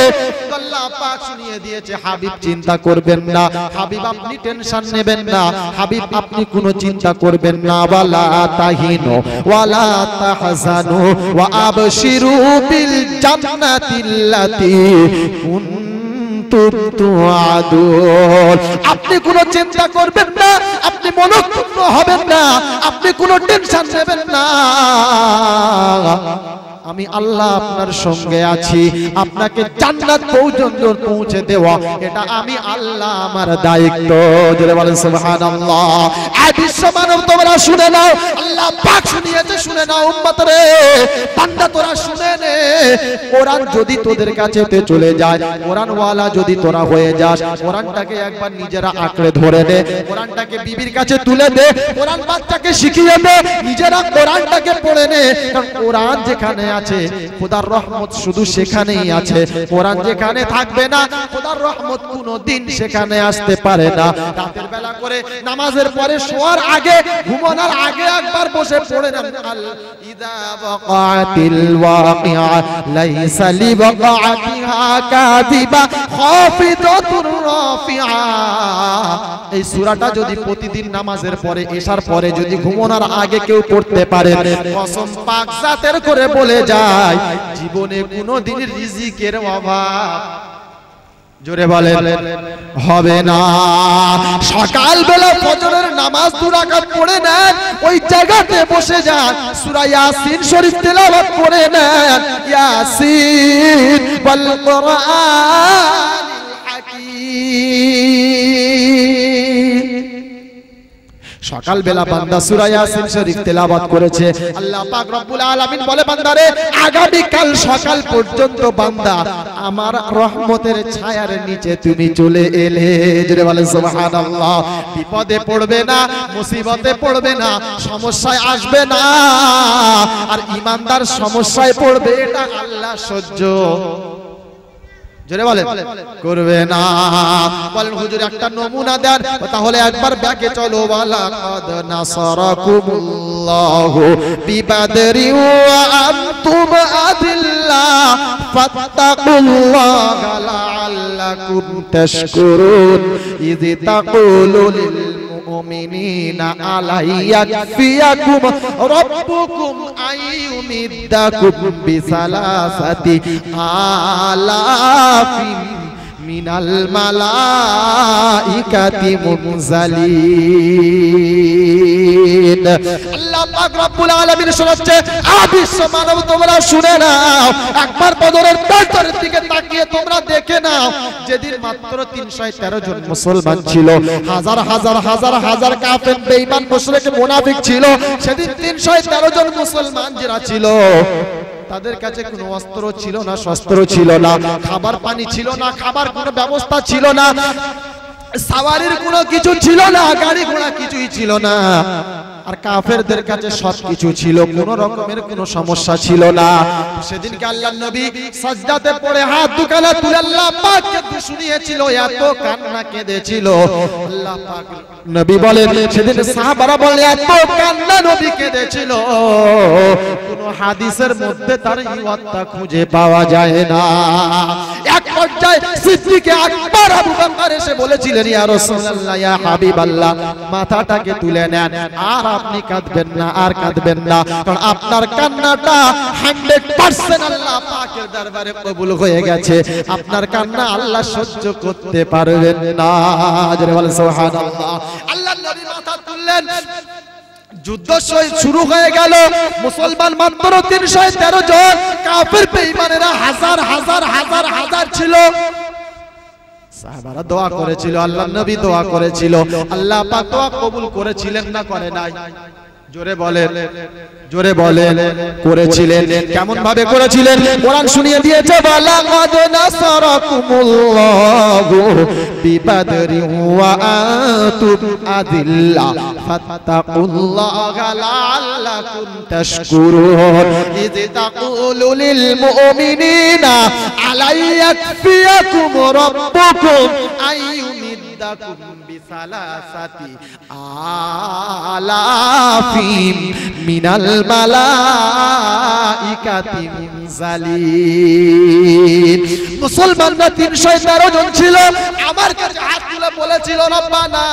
আল্লাহ পাক শুনিয়ে দিয়েছে হাবিব চিন্তা করবেন না, হাবিব আপনি টেনশন নেবেন না, হাবিব আপনি কোনো চিন্তা করবেন না। ওয়ালা তাহিনু ওয়ালা তাহজানু ওয়া আবশিরু বিল জান্নাতিল্লাতী কুনতুম তুআদুন। আপনি কোনো চিন্তা করবেন না, আপনি মনোক্ষুণ্ণ হবেন না, আপনি কোনো টেনশন নেবেন না। আমি আল্লাহ আপনার সঙ্গে আছি, আপনাকে জান্নাত পর্যন্ত পৌঁছে দেওয়া এটা আমি আল্লাহ আমার দায়িত্ব। জোরে বলেন সুবহানাল্লাহ। এই বিশ্ব মানব তোমরা শুনে নাও, আল্লাহ পাক শুনিয়েছে, শুনে নাও উম্মত রে, বান্দা তোরা শুনে নে। কোরআন যদি তোদের কাছে চলে যায়, কোরআন ওয়ালা যদি তোরা হয়ে যাস, কোরআনটাকে একবার নিজেরা আঁকড়ে ধরে নে, কোরআনটাকে বিবির কাছে তুলে দে, কোরআন বাচ্চাকে শিখিয়ে দে, নিজেরা কোরআনটাকে পড়ে নে। কারণ কোরআন যেখানে আছে খোদার রহমত শুধু সেখানেই আছে। কোরআন যেখানে থাকবে না, খোদার রহমত কোনোদিন সেখানে আসতে পারে না। রাতের বেলা করে নামাজের পরে শোয়ার আগে, ঘুমানোর আগে একবার বসে পড়ে নেন আল ইদা ওয়াকাতিল ওয়াকিআ লাইসা লিওয়াকাতিহা কাযিবা খাফিদাতুর রাফিআ। এই সূরাটা যদি প্রতিদিন নামাজের পরে, এশার পরে যদি ঘুমানোর আগে কেউ পড়তে পারে, কসম পাক জাতের করে বলে যায় জীবনে কোনোদিন রিজিকের অভাব, জোরে বলেন, হবে না। সকাল বেলা ফজরের নামাজ 2 রাকাত পড়ে নেন, ওই জায়গাতে বসে যান, সূরা ইয়াসিন শরীফ তেলাওয়াত করে নেন। ইয়াসিন ওয়াল কুরআনিল হাকীম। সকাল বেলা বান্দা সূরা ইয়াসিন শরীফ তেলাওয়াত করেছে। আল্লাহ পাক রব্বুল আলামিন বলে বান্দারে আগামী কাল সকাল পর্যন্ত বান্দা আমার রহমতের ছায়ার নিচে তুমি চলে এলে। জোরে বলে সুবহানাল্লাহ। বিপদে পড়বে না, মুসিবতে পড়বে না, সমস্যায় আসবে না। আর ঈমানদার সমস্যায় পড়বে এটা আল্লাহ সহ্য জোরে বলেন করবে না। বলেন হুজুর একটা নমুনা দেন, তাহলে একবার ব্যাকে চলো। ওয়ালাকাদ নাসারাকুমুল্লাহু বিবাদরি ওয়া আনতুম আদিল্লা ফাত্তাকুল্লাহা লাআল্লাকুম তাশকুরুন ইয তাকুলু লিল মুমিনিনা আলাইয়াকফিয়াকুম রাব্বুকুম আইয়ুমিদ্দাকুম বিসালাসাতি আলাফিন মিনাল মালাইকাতি মুনজালিন। আল্লাহ পাক রব্বুল আলামিন শোনাচ্ছে, বিশ্ব মানব তোমরা শুনে নাও, একবার বদরের প্রান্তরের দিকে তাকিয়ে তোমরা দেখে নাও, যেদিন মাত্র 313 জন মুসলমান ছিল, হাজার হাজার হাজার হাজার কাফের বেঈমান মুশরিক মুনাফিক ছিল, সেদিন 313 জন মুসলমান যারা ছিল তাদের কাছে কোনো অস্ত্র ছিল না, শস্ত্র ছিল না, খাবার পানি ছিল না, খাবার কোনো ব্যবস্থা ছিল না, সাওয়ারির কোনো কিছু ছিল না, গাড়ি ঘোড়া কিছুই ছিল না। আর কাফেরদের কাছে সবকিছু ছিল, কোন রকমের কোনো সমস্যা ছিল না। সেদিনকে আল্লাহর নবী সাজদাতে পড়ে হাত দুখানা তুলে আল্লাহ পাককে শুনিয়েছিল, এত কান্না কেঁদেছিল। আল্লাহ পাক নবী বলেন, সেদিন সাহাবারা বলে এত কান্না নবী কেঁদেছিল, কোন হাদিসের মধ্যে তার ইওয়াতটা খুঁজে পাওয়া যায় না। এক পর্যায়ে সিদ্দিক আকবর আবু বকর এসে বলেছিলেন, ইয়া রাসূলুল্লাহ, ইয়া হাবিবাল্লাহ, মাথাটাকে তুলে নেন, আর আপনি কাঁদবেন না, আর কাঁদবেন না, কারণ আপনার কান্নাটা 100% আল্লাহ পাকের দরবারে কবুল হয়ে গেছে। আপনার কান্না আল্লাহ সহ্য করতে পারবেন না। জোরে বলেন সুবহানাল্লাহ। আল্লাহর নবী মাথা তুললেন, যুদ্ধ শুরু হয়ে গেল। মুসলমান মাত্র 313 জন, কাফের বেঈমানেরা হাজার হাজার হাজার হাজার ছিল। সাহাবারা দোয়া করেছিল, আল্লাহর নবী দোয়া করেছিল, আল্লাহ পাক দোয়া কবুল করেছিলেন না করে নাই? জোরে বলেন, জোরে বলেন করেছিলেন। কেমন ভাবে করেছিলেন? কোরআন শুনিয়ে দিয়েছে, ওয়ালাকাদ নাসারাকুমুল্লাহু বিবাদরি ওয়া আনতুম আদিল্লা ফাত্তাকুল্লাহা লাআল্লাকুম তাশকুরুন ইয তাকুলু লিল মুমিনিনা আলাইয়াকফিয়াকুম রাব্বুকুম আইয়ুমিদ্দাকুম বিসালাসাতি আলাফিন মিনাল মালাইকাতি মুনজালিন। মুসলমানরা 313 জন ছিল, আমার কাছে হাত তুলে বলেছিল, রব্বানা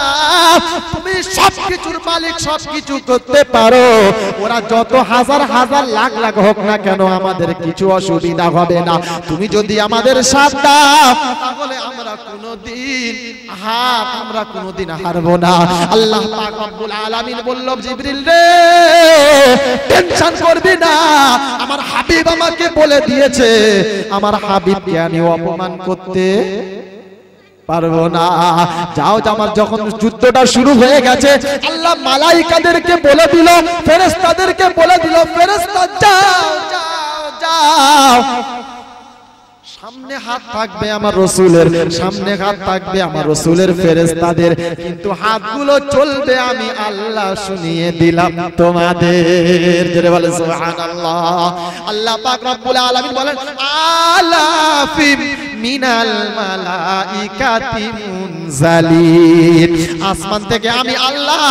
তুমি সবকিছুর মালিক, সবকিছু করতে পারো, ওরা যত হাজার হাজার লাখ লাখ হোক না কেন আমাদের কিছু অসুবিধা হবে না। তুমি যদি আমাদের সাথ দাও তাহলে আমরা কোনোদিন হারবো না। আল্লাহ পাক রব্বুল আলামিন বলল, জিবরিল রে টেনশন করবি না, আমার হাবিব আমাকে বলে দিয়েছে, আমার হাবিবকে আমি অপমান করতে পারবো না। যাও, আমার যখন যুদ্ধটা শুরু হয়ে গেছে, আল্লাহ মালাইকাদেরকে বলে দিল, ফেরেশতাদেরকে বলে দিল, ফেরেশতা যাও যাও যাও, সামনে হাত থাকবে আমার রাসূলের, সামনে হাত থাকবে আমার রাসূলের ফেরেশতাদের, কিন্তু হাতগুলো চলবে আমি আল্লাহ শুনিয়ে দিলাম তোমাদের। জোরে বলে সুবহানাল্লাহ। আল্লাহ পাক রব্বুল আলামিন বলেন, আলাফিম মিনাল মালাইকাতি মুনজালিন। আসমান থেকে আমি আল্লাহ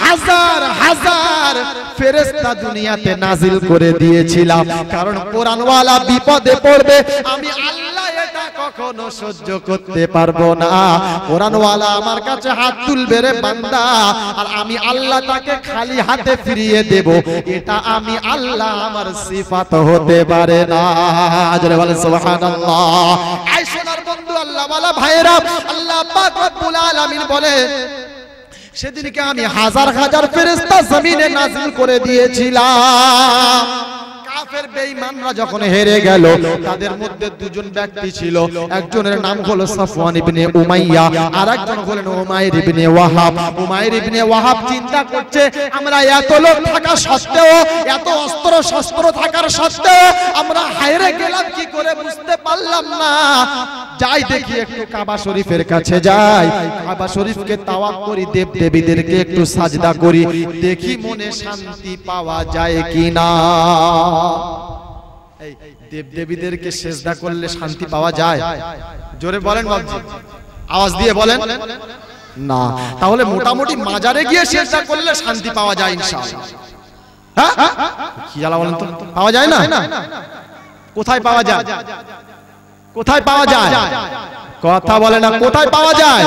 হাজার হাজার ফেরেশতা দুনিয়াতে নাজিল করে দিয়েছিলাম, কারণ কোরআনওয়ালা বিপদে পড়বে, আমি আল্লাহ এটা কখনো সহ্য করতে পারবো না। কোরআনওয়ালা আমার কাছে হাত তুলবে রে বান্দা, আর আমি আল্লাহ তাকে খালি হাতে ফিরিয়ে দেব, এটা আমি আল্লাহ আমার সিফাত হতে পারে না। জোরে বলেন সুবহানাল্লাহ। আই সোনার বন্ধু, আল্লাহ ওয়ালা ভাইরা, আল্লাহ পাক রব্বুল আলামিন বলে, সেদিনকে আমি হাজার হাজার ফেরেশতা জমিনে নাজিল করে দিয়েছিলাম। কাফের বেঈমানরা যখন হেরে গেল, তাদের মধ্যে দুজন ব্যক্তি ছিল, একজনের নাম হলো সাফওয়ান ইবনে উমাইয়া, আর একজন হলেন উমাইর ইবনে ওয়াহাব। উমাইর ইবনে ওয়াহাব চিন্তা করছে, আমরা এত লোক থাকা সত্ত্বেও, এত অস্ত্র শস্ত্র থাকার সত্ত্বেও আমরা হেরে গেলাম কি করে বুঝতে পারলাম না। যাই দেখি একটু কাবা শরীফের কাছে যাই, কাবা শরীফকে তাওয়াফ করি, দেব দেবীদেরকে একটু সাজদা করি, দেখি মনে শান্তি পাওয়া যায় কিনা। এই দেব দেবীদেরকে সেজদা করলে শান্তি পাওয়া যায়? জোরে বলেন বাবজি, আওয়াজ দিয়ে বলেন না। তাহলে মোটামুটি মাজারে গিয়ে সেজদা করলে শান্তি পাওয়া যায় ইনশাআল্লাহ। হ্যাঁ কি জালা বলেন তো, পাওয়া যায় না? কোথায় পাওয়া যায়? কোথায় পাওয়া যায়? কথা বলে না, কোথায় পাওয়া যায়?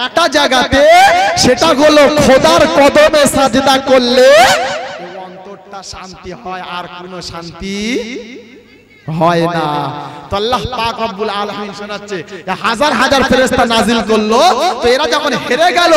একটা জায়গাতে, সেটা হলো খোদার কদমে সাজদা করলে অন্তরটা শান্তি হয়, আর কোনো শান্তি হয় না। তো আল্লাহ পাক রব্বুল আলামিন শোনাচ্ছে, হাজার হাজার ফেরেশতা নাজিল করলো, তো এরা যখন হেরে গেল,